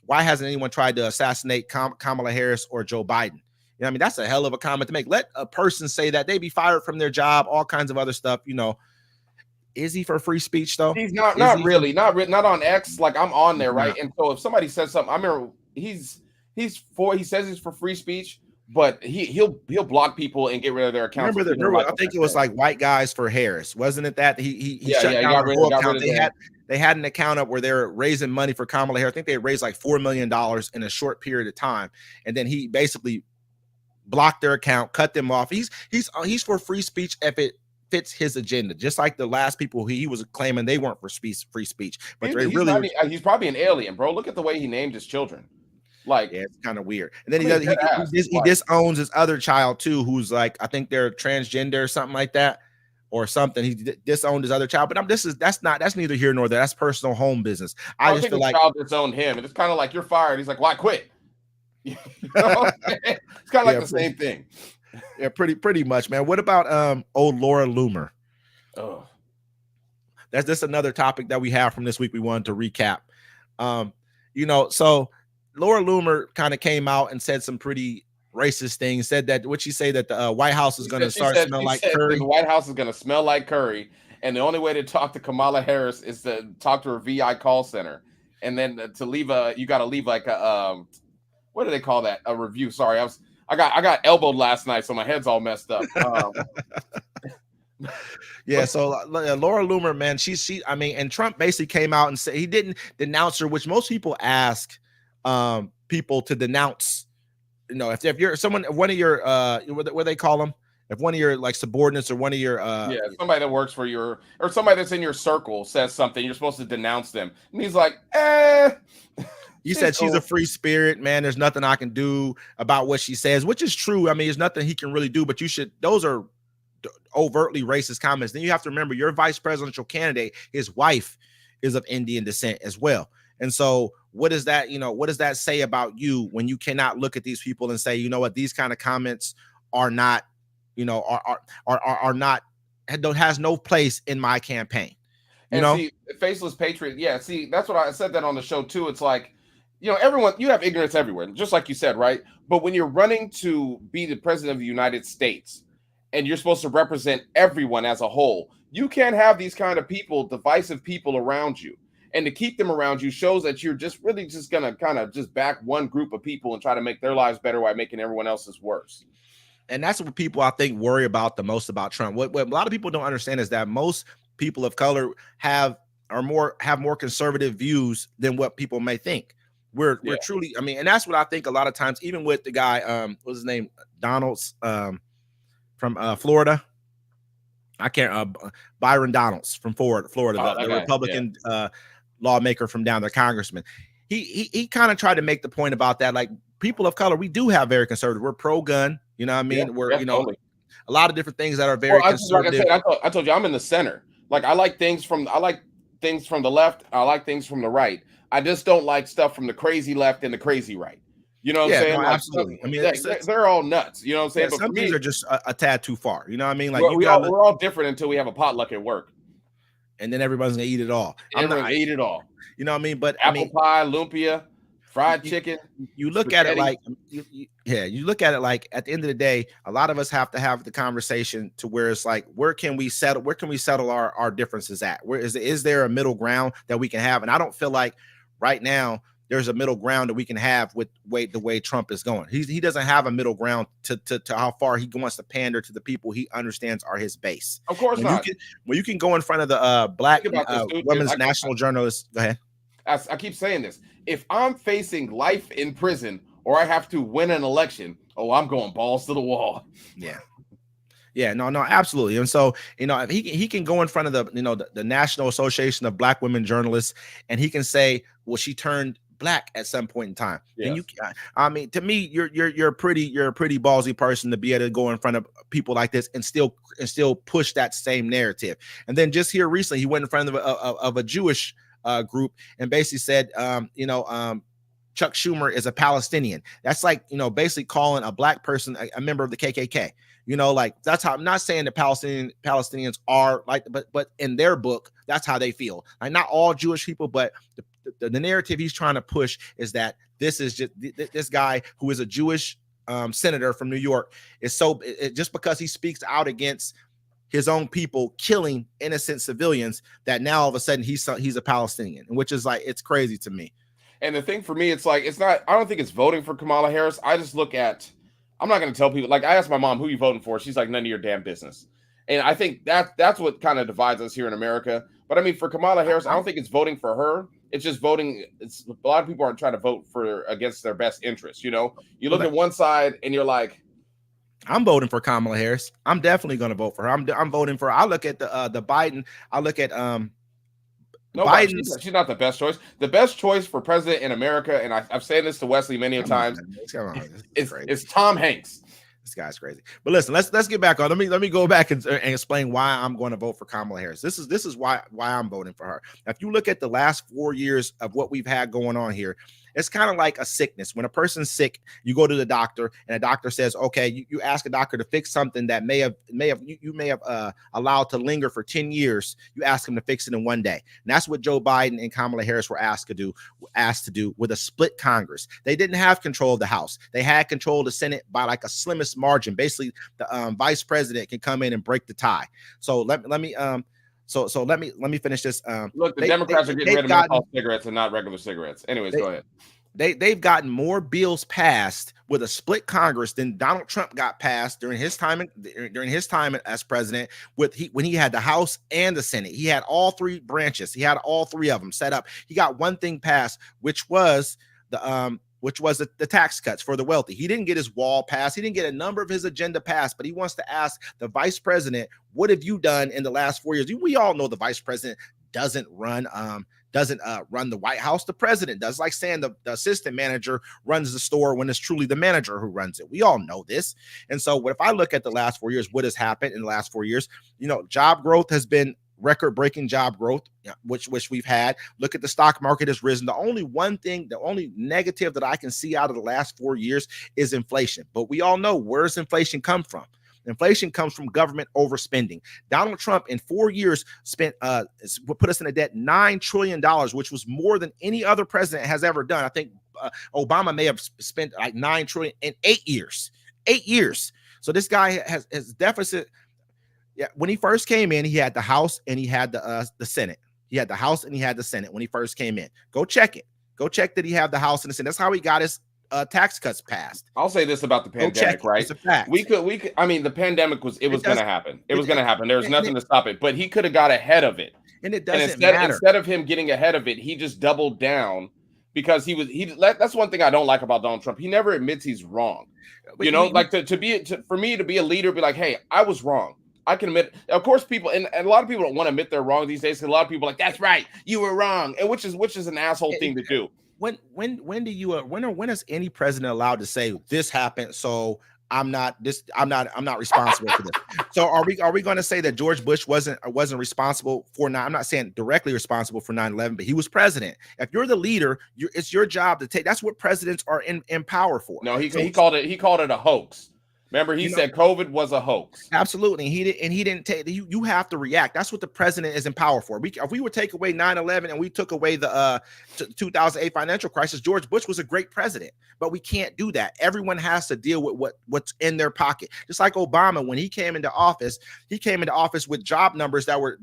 why hasn't anyone tried to assassinate Kamala Harris or Joe Biden? I mean, that's a hell of a comment to make. Let a person say that, they be fired from their job, all kinds of other stuff. Is he for free speech though? He's not really, not on X. Like, I'm on there, right? And so if somebody says something, I remember he says he's for free speech, but he'll block people and get rid of their accounts. I think it was like White Guys for Harris, wasn't it? That he shut down their whole account. They had an account up where they're raising money for Kamala Harris. I think they raised like $4 million in a short period of time, and then he basically blocked their account, cut them off. He's for free speech if it fits his agenda, just like the last people he was claiming they weren't for free speech, but he's probably an alien, bro. Look at the way he named his children. Like, yeah, it's kind of weird. And then he disowns his other child too, who's like, I think they're transgender or something like that, or something. He disowned his other child, but that's neither here nor there. That's personal home business. I just feel like the child disowned him, and it's kind of like, you're fired. He's like, why quit? It's kind of like the same thing. Yeah, pretty much, man. What about old Laura Loomer? Oh, That's just another topic that we have from this week. We wanted to recap. Um, so Laura Loomer kind of came out and said some pretty racist things. Said that what she say that the White House is going to start smelling like curry. The White House is going to smell like curry, and the only way to talk to Kamala Harris is to talk to her VI call center, and then to leave you got to leave like a what do they call that? A review. Sorry, I got elbowed last night, so my head's all messed up. Yeah, so Laura Loomer, man, I mean, and Trump basically came out and said he didn't denounce her, which most people ask people to denounce. If you're one of your what they call them, if one of your like subordinates or one of your somebody that works for your or somebody that's in your circle says something, you're supposed to denounce them, and he's like, You said she's a free spirit, man. There's nothing I can do about what she says, which is true. I mean, there's nothing he can really do, but those are overtly racist comments. Then you have to remember your vice presidential candidate, his wife is of Indian descent as well. And so what does that say about you when you cannot look at these people and say, you know what, these kind of comments are not, are not, has no place in my campaign. See, faceless patriot. Yeah. See, that's what I said that on the show too. It's like, everyone, you have ignorance everywhere, just like you said, right? But when you're running to be the president of the United States and you're supposed to represent everyone as a whole, you can't have these kind of people, divisive people around you. And to keep them around you shows that you're just really just going to kind of just back one group of people and try to make their lives better while making everyone else's worse. And that's what people, I think, worry about the most about Trump. What a lot of people don't understand is that most people of color have more conservative views than what people may think. We're truly, I mean, and that's what I think a lot of times, even with the guy, what's his name? Donalds from Florida. I can't, Byron Donalds from Florida, the Republican lawmaker from down there, congressman. He kind of tried to make the point about that. Like, people of color, we do have very conservative. We're pro-gun, you know what I mean? Yeah, we're, totally. A lot of different things that are very conservative. Like I told you, I'm in the center. Like, I like things from the left. I like things from the right. I just don't like stuff from the crazy left and the crazy right. You know what I'm saying? No, absolutely. I mean, they're all nuts. You know what I'm saying? But some things are just a tad too far. You know what I mean? Like, we're all different until we have a potluck at work, and then everybody's gonna eat it all. Eat it all. You know what I mean? But apple pie, lumpia, fried chicken. You look at it like, you look at it like, at the end of the day, a lot of us have to have the conversation to where it's like, where can we settle our differences at? Where is there a middle ground that we can have? And I don't feel like right now there's a middle ground that we can have with the way Trump is going. He doesn't have a middle ground to how far he wants to pander to the people he understands are his base. Of course not. You can go in front of the Black Women's National Journalist. Go ahead. I keep saying this. If I'm facing life in prison or I have to win an election, I'm going balls to the wall. Yeah, no, absolutely. And so, if he can go in front of the National Association of Black Women Journalists, and he can say, well, she turned Black at some point in time. Yes. And I mean, to me, you're a pretty ballsy person to be able to go in front of people like this and still push that same narrative. And then just here recently, he went in front of a Jewish group and basically said, Chuck Schumer is a Palestinian. That's like, basically calling a Black person a member of the KKK. Like, that's how, I'm not saying that Palestinians are like, but in their book, that's how they feel. Like, not all Jewish people, but the narrative he's trying to push is that this is just this guy who is a Jewish senator from New York is just because he speaks out against his own people killing innocent civilians, that now all of a sudden he's a Palestinian, which is like, it's crazy to me. And the thing for me, it's like, I don't think it's voting for Kamala Harris. I just look at, I'm not going to tell people, like, I asked my mom, who you voting for? She's like, none of your damn business. And I think that's what kind of divides us here in America. But I mean, for Kamala Harris, I don't think it's voting for her. It's just voting. A lot of people aren't trying to vote against their best interests. You look at one side and you're like, I'm voting for Kamala Harris. I'm definitely going to vote for her. I'm voting for her. I look at the Biden. I look at no, Biden. She's not the best choice. The best choice for president in America, and I've said this to Wesley many times, it's Tom Hanks. This guy's crazy. But listen, let's get back on. Let me go back and explain why I'm going to vote for Kamala Harris. This is why I'm voting for her. Now, if you look at the last 4 years of what we've had going on here, It's kind of like a sickness. When a person's sick, you go to the doctor, and a doctor says, okay, you ask a doctor to fix something that you may have allowed to linger for 10 years. You ask him to fix it in one day. And that's what Joe Biden and Kamala Harris were asked to do with a split Congress. They didn't have control of the House. They had control of the Senate by like a slimmest margin. Basically, the vice president can come in and break the tie. So let me finish this. Look, the Democrats are getting rid of menthol cigarettes and not regular cigarettes. Anyways, go ahead. They've gotten more bills passed with a split Congress than Donald Trump got passed during his time as president. When he had the House and the Senate, he had all three branches. He had all three of them set up. He got one thing passed, which was the tax cuts for the wealthy. He didn't get his wall passed. He didn't get a number of his agenda passed, but he wants to ask the vice president, what have you done in the last 4 years? We all know the vice president doesn't run the White House. The president does. Like saying the assistant manager runs the store when it's truly the manager who runs it. We all know this. And so if I look at the last 4 years, what has happened in the last 4 years, job growth has been record-breaking job growth, which we've had. Look at the stock market has risen. The only negative that I can see out of the last 4 years is inflation. But we all know, where's inflation come from? Inflation comes from government overspending. Donald Trump in 4 years put us in a debt $9 trillion, which was more than any other president has ever done. I think Obama may have spent like $9 trillion in 8 years. 8 years. So this guy has deficit. Yeah, when he first came in, he had the House and he had the Senate. He had the House and he had the Senate when he first came in. Go check it. Go check that he had the House and the Senate. That's how he got his tax cuts passed. I'll say this about the pandemic, right? It's a fact. We could. I mean, the pandemic was going to happen. It was going to happen. There was nothing to stop it. But he could have got ahead of it. And it doesn't matter. Instead of him getting ahead of it, he just doubled down because that's one thing I don't like about Donald Trump. He never admits he's wrong. For me to be a leader, be like, hey, I was wrong. I can admit, of course, people and a lot of people don't want to admit they're wrong these days. Because a lot of people are like, that's right, you were wrong, and which is an asshole thing to do. When is any president allowed to say this happened? So I'm not responsible for this. So are we going to say that George Bush wasn't responsible for I'm not saying directly responsible for 9/11, but he was president. If you're the leader, it's your job to take. That's what presidents are in power for. No, he called it a hoax. Remember, he said COVID was a hoax. Absolutely. He didn't take you have to react. That's what the president is in power for. If we would take away 9/11 and we took away the 2008 financial crisis, George Bush was a great president, but we can't do that. Everyone has to deal with what's in their pocket. Just like Obama, when he came into office with job numbers that were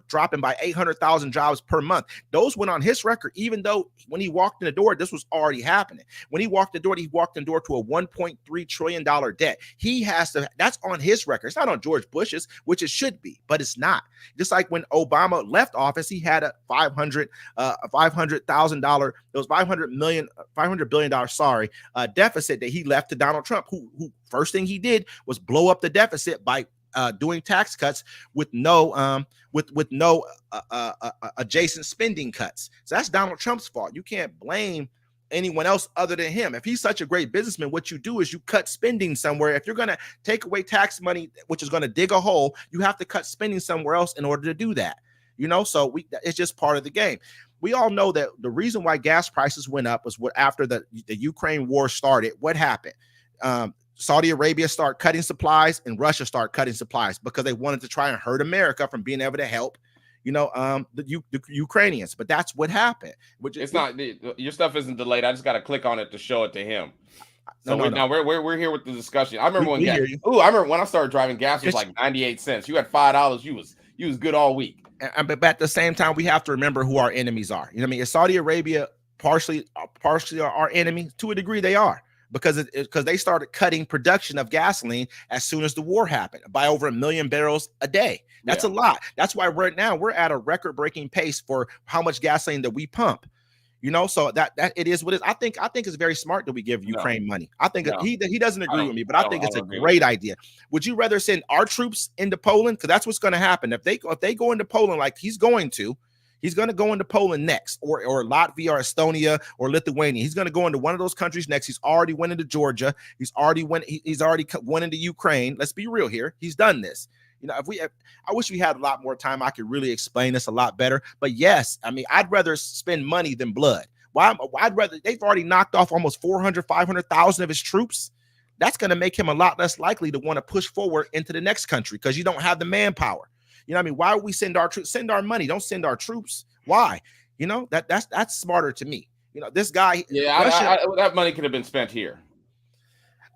dropping by 800,000 jobs per month. Those went on his record, even though when he walked in the door, this was already happening. When he walked in the door to a $1.3 trillion debt. That's on his record. It's not on George Bush's, which it should be, but it's not. Just like when Obama left office, he had a $500 billion deficit that he left to Donald Trump, who first thing he did was blow up the deficit by doing tax cuts with no adjacent spending cuts. So that's Donald Trump's fault. You can't blame anyone else other than him. If he's such a great businessman, what you do is you cut spending somewhere. If you're going to take away tax money, which is going to dig a hole, you have to cut spending somewhere else in order to do that. So it's just part of the game. We all know that the reason why gas prices went up was after the Ukraine war started. What happened? Saudi Arabia started cutting supplies and Russia started cutting supplies because they wanted to try and hurt America from being able to help the Ukrainians. But that's what happened. Your stuff isn't delayed. I just got to click on it to show it to him. So now we're here with the discussion. I remember I remember when I started driving, gas was like 98 cents. You had $5. You was good all week. But at the same time, we have to remember who our enemies are. You know what I mean? Is Saudi Arabia partially our enemy? To a degree, they are. Because they started cutting production of gasoline as soon as the war happened by over 1 million barrels a day. That's a lot. That's why right now we're at a record-breaking pace for how much gasoline that we pump. So that it is what it is. I think it's very smart that we give Ukraine money. I think he doesn't agree with me, but I think it's a great idea. Would you rather send our troops into Poland? Because that's what's going to happen if they go into Poland like he's going to. He's going to go into Poland next, or Latvia, or Estonia, or Lithuania. He's going to go into one of those countries next. He's already went into Georgia. He's already went into Ukraine. Let's be real here. He's done this. I wish we had a lot more time. I could really explain this a lot better. But yes, I mean, I'd rather spend money than blood. I'd rather, they've already knocked off almost 400, 500,000 of his troops. That's going to make him a lot less likely to want to push forward into the next country because you don't have the manpower. You know what I mean? Why would we send our troops? Send our money. Don't send our troops. Why? You know, that's smarter to me. You know, this guy. Yeah, Russia, that money could have been spent here.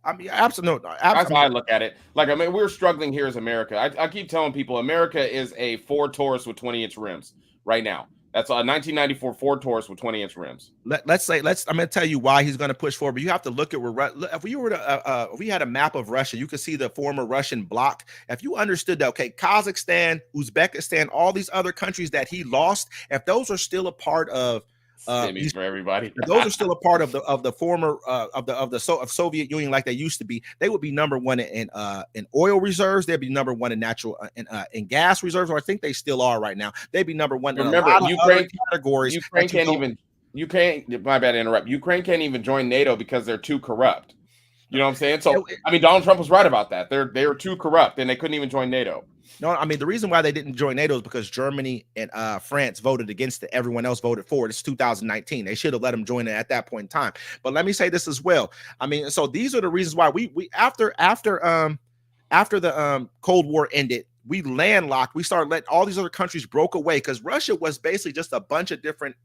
I mean, absolutely. That's how I look at it. Like, I mean, we're struggling here as America. I keep telling people America is a Ford Taurus with 20-inch rims right now. That's a 1994 Ford Taurus with 20-inch rims. I'm going to tell you why he's going to push forward, but you have to look at where, if we had a map of Russia, you could see the former Russian bloc. If you understood that, okay, Kazakhstan, Uzbekistan, all these other countries that he lost, if those are still a part of, for everybody, those are still a part of the former of Soviet Union like they used to be. They would be number one in oil reserves. They'd be number one in natural in gas reserves, or I think they still are right now. They'd be number one. Remember, Ukraine categories. Ukraine can't even. My bad to interrupt. Ukraine can't even join NATO because they're too corrupt. You know what I'm saying? So I mean, Donald Trump was right about that. They were too corrupt and they couldn't even join NATO. No, I mean, the reason why they didn't join NATO is because Germany and France voted against it. Everyone else voted for it. It's 2019. They should have let them join it at that point in time. But let me say this as well. I mean, so these are the reasons why we after the Cold War ended, we landlocked. We started letting all these other countries broke away because Russia was basically just a bunch of different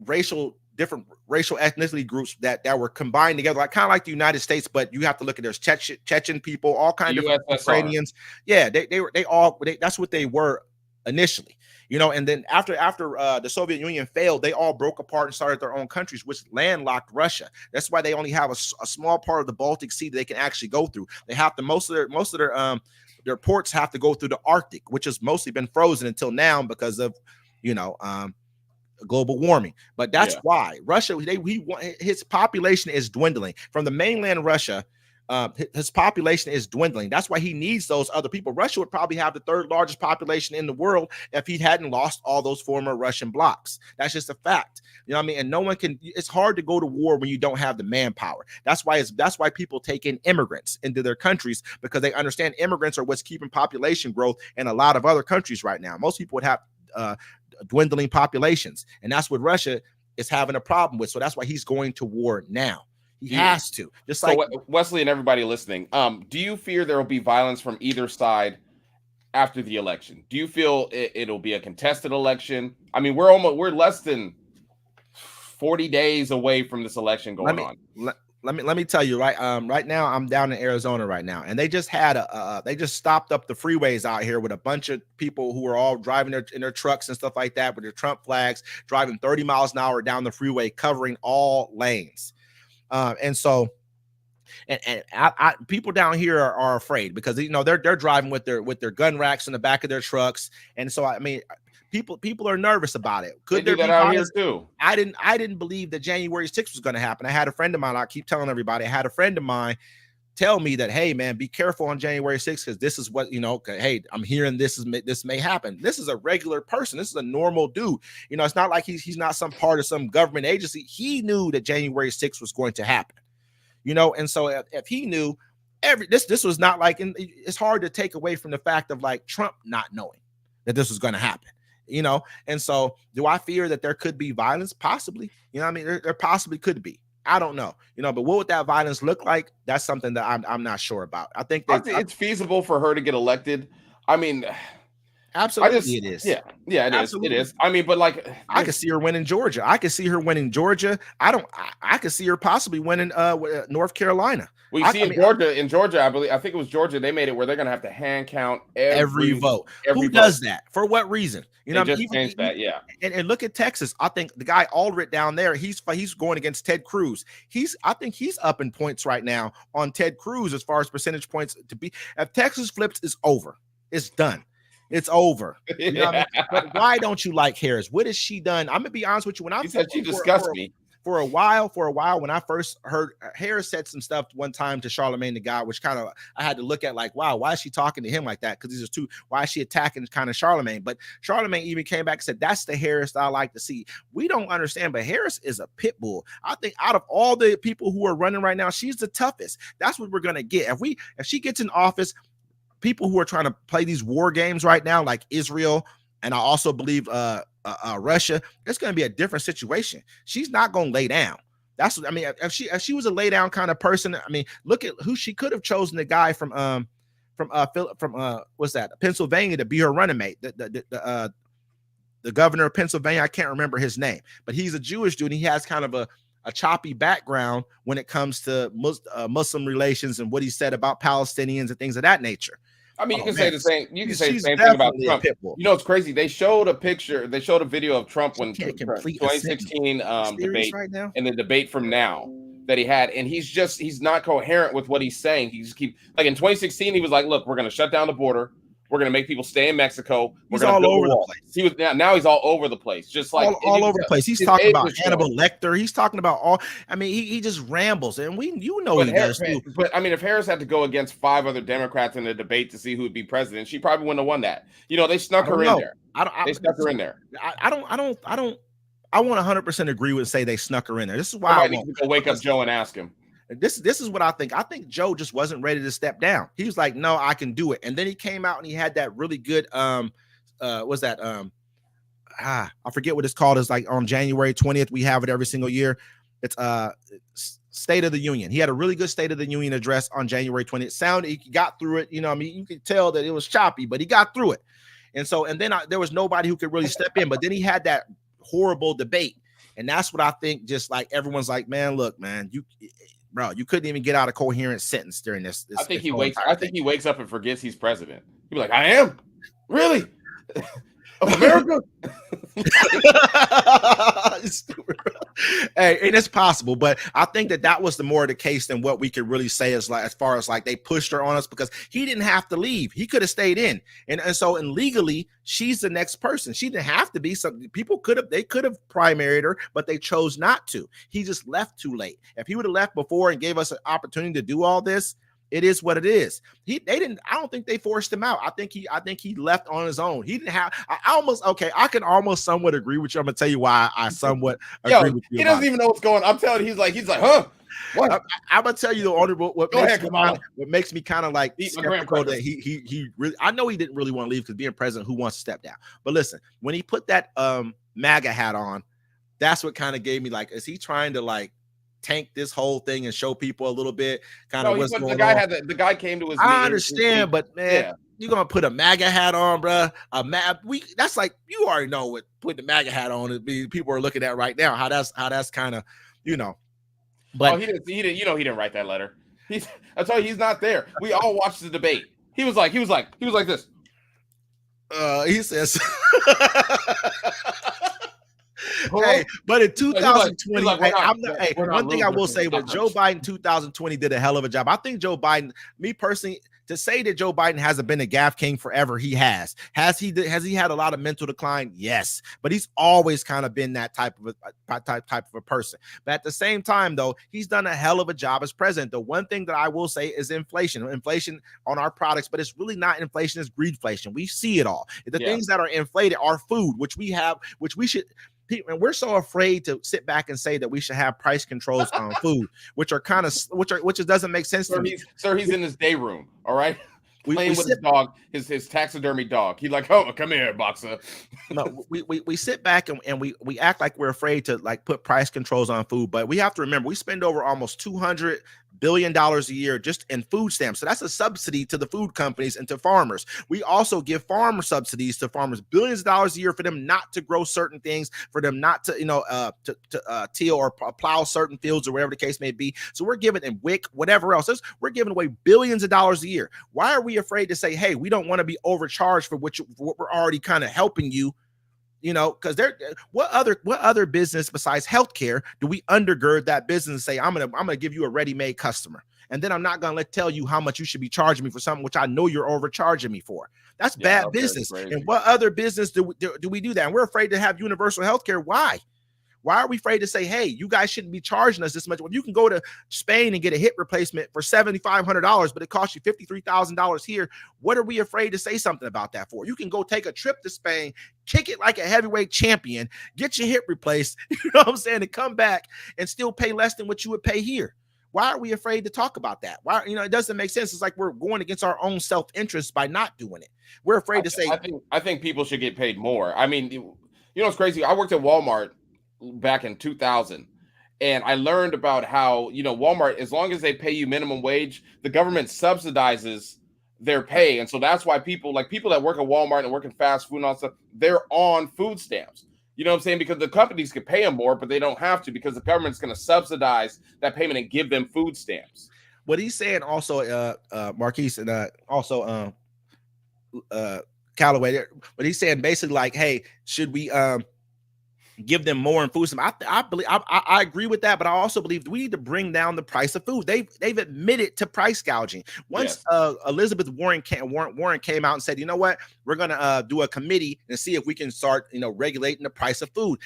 racial ethnicity groups that were combined together, like kind of like the United States, but you have to look at there's Chechen people, all kinds of Ukrainians. Yeah, that's what they were initially, you know. And then after the Soviet Union failed, they all broke apart and started their own countries, which landlocked Russia. That's why they only have a small part of the Baltic Sea that they can actually go through. They have to most of their ports have to go through the Arctic, which has mostly been frozen until now because of global warming. But that's why Russia, his population is dwindling from the mainland Russia. His population is dwindling. That's why he needs those other people. Russia would probably have the third largest population in the world if he hadn't lost all those former Russian blocs. That's just a fact. You know what I mean? And no one can, it's hard to go to war when you don't have the manpower. That's why people take in immigrants into their countries, because they understand immigrants are what's keeping population growth in a lot of other countries right now. Most people would have dwindling populations, and that's what Russia is having a problem with. So that's why he's going to war now. He has to. Just like Wesley and everybody listening. Do you fear there will be violence from either side after the election? Do you feel it'll be a contested election? I mean, we're less than 40 days away from this election going on. Let me tell you, right now I'm down in Arizona right now, and they just had they just stopped up the freeways out here with a bunch of people who are all driving in their trucks and stuff like that with their Trump flags, driving 30 miles an hour down the freeway, covering all lanes. And so people down here are afraid because they're driving with their gun racks in the back of their trucks, and so I mean, people are nervous about it. Could there be out here too? I didn't believe that January 6th was going to happen. I had a friend of mine. I keep telling everybody. I had a friend of mine tell me that, hey man, be careful on January 6th because this is what hey, I'm hearing this may happen. This is a regular person. This is a normal dude. It's not like he's not some part of some government agency. He knew that January 6th was going to happen. And so if he knew this was not like, and it's hard to take away from the fact of like Trump not knowing that this was going to happen. And so do I fear that there could be violence? Possibly. I mean, there possibly could be. I don't know, but what would that violence look like? That's something that I'm not sure about. I think it's feasible for her to get elected. I mean, absolutely it is. Yeah, it absolutely is. I mean, but like, I could see her winning Georgia. I could see her winning Georgia. I could see her possibly winning North Carolina. We see in Georgia, I think it was Georgia. They made it where they're going to have to hand count every vote. Who does that? For what reason? Changed that. Yeah. And look at Texas. I think the guy Aldrich down there, he's going against Ted Cruz. I think he's up in points right now on Ted Cruz as far as percentage points to be. If Texas flips, it's over. It's done. It's over. What I mean? But why don't you like Harris? What has she done? I'm gonna be honest with you. When she said she disgusts me. For a while, when I first heard Harris said some stuff one time to Charlemagne the God, which kind of I had to look at like, wow, why is she talking to him like that? Because these are two. Why is she attacking kind of Charlemagne? But Charlemagne even came back and said, "That's the Harris I like to see." We don't understand, but Harris is a pit bull. I think out of all the people who are running right now, she's the toughest. That's what we're gonna get if she gets in office. People who are trying to play these war games right now, like Israel, and I also believe Russia, it's going to be a different situation. She's not going to lay down. That's what I mean. If she was a lay down kind of person, I mean, look at who she could have chosen. The guy from what's that, Pennsylvania, to be her running mate. The governor of Pennsylvania, I can't remember his name, but he's a Jewish dude. And he has kind of a choppy background when it comes to Muslim relations and what he said about Palestinians and things of that nature. I mean, you can say the same. You can say the same thing about Trump. You know, it's crazy. They showed a picture. They showed a video of Trump when 2016 debate right now, and the debate from now that he had, and he's not coherent with what he's saying. He just keep like in 2016, he was like, "Look, we're going to shut down the border. We're going to make people stay in Mexico. He's all over the place. He was now he's all over the place, just like all over the place. He's talking about Hannibal Lecter. He's talking about all. I mean, he just rambles, and he does too. But I mean, if Harris had to go against 5 other Democrats in a debate to see who would be president, she probably wouldn't have won that. You know, they snuck her in there. They snuck her in there. I want 100% agree with say they snuck her in there. This is why I need to go wake up Joe and ask him. This is what I think. I think Joe just wasn't ready to step down. He was like, no, I can do it. And then he came out and he had that really good I forget what it's called. It's like on January 20th. We have it every single year. It's State of the Union. He had a really good State of the Union address on January 20th. He got through it. You know, I mean, you could tell that it was choppy, but he got through it. And then there was nobody who could really step in. But then he had that horrible debate. And that's what I think, just like everyone's like, man, look, man, you couldn't even get out a coherent sentence during this. I think he wakes up and forgets he's president. He'd be like, I am? Really? Of America? Hey, and it's possible, but I think that was the more the case than what we could really say is like, as far as like they pushed her on us, because he didn't have to leave. He could have stayed in. And legally, she's the next person. She didn't have to be. Some people could have primaried her, but they chose not to. He just left too late. If he would have left before and gave us an opportunity to do all this, it is what it is. I don't think they forced him out. I think he left on his own. He didn't have, I can almost somewhat agree with you. I'm gonna tell you why I somewhat agree with you. He doesn't even know what's going on. I'm telling you, he's like, huh? What? I'm gonna tell you the only what makes me kind of like skeptical that he really, I know he didn't really want to leave because being president, who wants to step down? But listen, when he put that MAGA hat on, that's what kind of gave me like, is he trying to like tank this whole thing and show people a little bit what's going on? The guy came to his I understand, but man, you're gonna put a MAGA hat on, bro. That's like, you already know what putting the MAGA hat on people are looking at right now. How that's kind of, you know. But he didn't write that letter. I tell you, he's not there. We all watched the debate. He was like this. He says. Hey, but in 2020, one thing I will say, but Joe Biden 2020 did a hell of a job. I think Joe Biden, me personally, to say that Joe Biden hasn't been a gaffe king forever, he has. Has he had a lot of mental decline? Yes, but he's always kind of been that type of a person. But at the same time, though, he's done a hell of a job as president. The one thing that I will say is inflation on our products, but it's really not inflation; it's greedflation. We see it all. The things that are inflated are food, which we should. And we're so afraid to sit back and say that we should have price controls on food, which doesn't make sense to me. Sir, he's in his day room. All right. Playing with his dog, his taxidermy dog. He's like, oh, come here, boxer. No, we sit back and we act like we're afraid to like put price controls on food, but we have to remember we spend over almost $200 billion a year just in food stamps. So that's a subsidy to the food companies and to farmers. We also give farmer subsidies to farmers, billions of dollars a year for them not to grow certain things, for them not to till or plow certain fields or whatever the case may be. So we're giving and WIC, whatever else. We're giving away billions of dollars a year. Why are we afraid to say, hey, we don't want to be overcharged for what we're already kind of helping you? You know, because what other business besides healthcare do we undergird that business and say, I'm gonna give you a ready-made customer, and then I'm not gonna tell you how much you should be charging me for something which I know you're overcharging me for? That's bad business. And what other business do we do that? And we're afraid to have universal healthcare. Why? Why are we afraid to say, hey, you guys shouldn't be charging us this much? Well, you can go to Spain and get a hip replacement for $7,500, but it costs you $53,000 here. What are we afraid to say something about that for? You can go take a trip to Spain, kick it like a heavyweight champion, get your hip replaced, you know what I'm saying, and come back and still pay less than what you would pay here. Why are we afraid to talk about that? Why, it doesn't make sense. It's like we're going against our own self-interest by not doing it. We're afraid to say, I think people should get paid more. I mean, You know, it's crazy. I worked at Walmart back in 2000. And I learned about how, you know, Walmart, as long as they pay you minimum wage, the government subsidizes their pay. And so that's why people that work at Walmart and work in fast food and all that stuff, they're on food stamps. You know what I'm saying? Because the companies could pay them more, but they don't have to because the government's going to subsidize that payment and give them food stamps. What he's saying also, Marquise, and also Callaway, but he's saying basically like, hey, should we give them more in food? I believe I agree with that, but I also believe we need to bring down the price of food. They've admitted to price gouging. Once Elizabeth Warren came out and said, you know what, we're gonna do a committee and see if we can start, you know, regulating the price of food.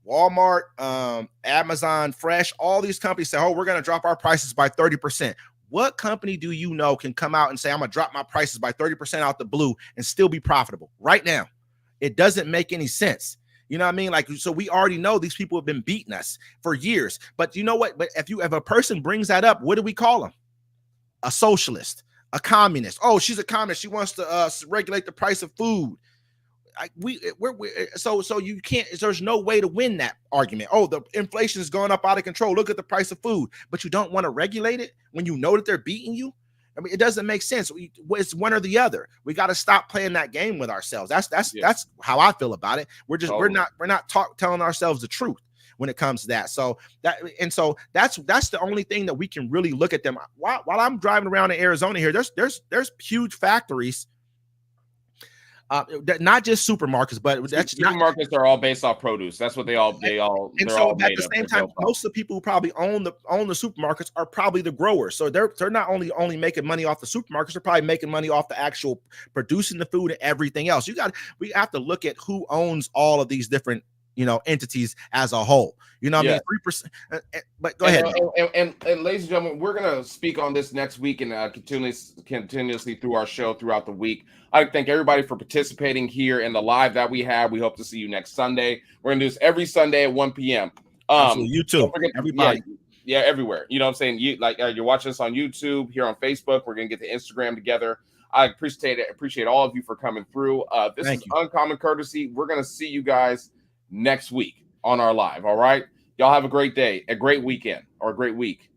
Walmart, Amazon Fresh, all these companies say, oh, we're gonna drop our prices by 30%. What company do you know can come out and say, I'm gonna drop my prices by 30% out the blue and still be profitable right now? It doesn't make any sense. You know what I mean? Like, so we already know these people have been beating us for years. But you know what? But if a person brings that up, what do we call them? A socialist, a communist. Oh, she's a communist. She wants to regulate the price of food. So you can't. There's no way to win that argument. Oh, the inflation is going up out of control. Look at the price of food, but you don't want to regulate it when you know that they're beating you. I mean, it doesn't make sense. It's one or the other. We got to stop playing that game with ourselves. That's how I feel about it. We're not telling ourselves the truth when it comes to that. So that's the only thing that we can really look at them. While I'm driving around in Arizona here, there's huge factories. Not just supermarkets, but supermarkets are all based off produce. That's what they all. And so at the same time, most of the people who probably own the supermarkets are probably the growers. So they're not only making money off the supermarkets, they're probably making money off the actual producing the food and everything else. We have to look at who owns all of these different, you know, entities as a whole. You know what I mean? 3%. But go ahead. And ladies and gentlemen, we're going to speak on this next week and continuously through our show throughout the week. I thank everybody for participating here in the live that we have. We hope to see you next Sunday. We're going to do this every Sunday at 1 p.m. YouTube, everybody. Yeah, everywhere. You know what I'm saying? You're watching us on YouTube, here on Facebook. We're going to get the Instagram together. I appreciate all of you for coming through. This is Uncommon Courtesy. We're going to see you guys next week on our live. All right. Y'all have a great day, a great weekend, or a great week.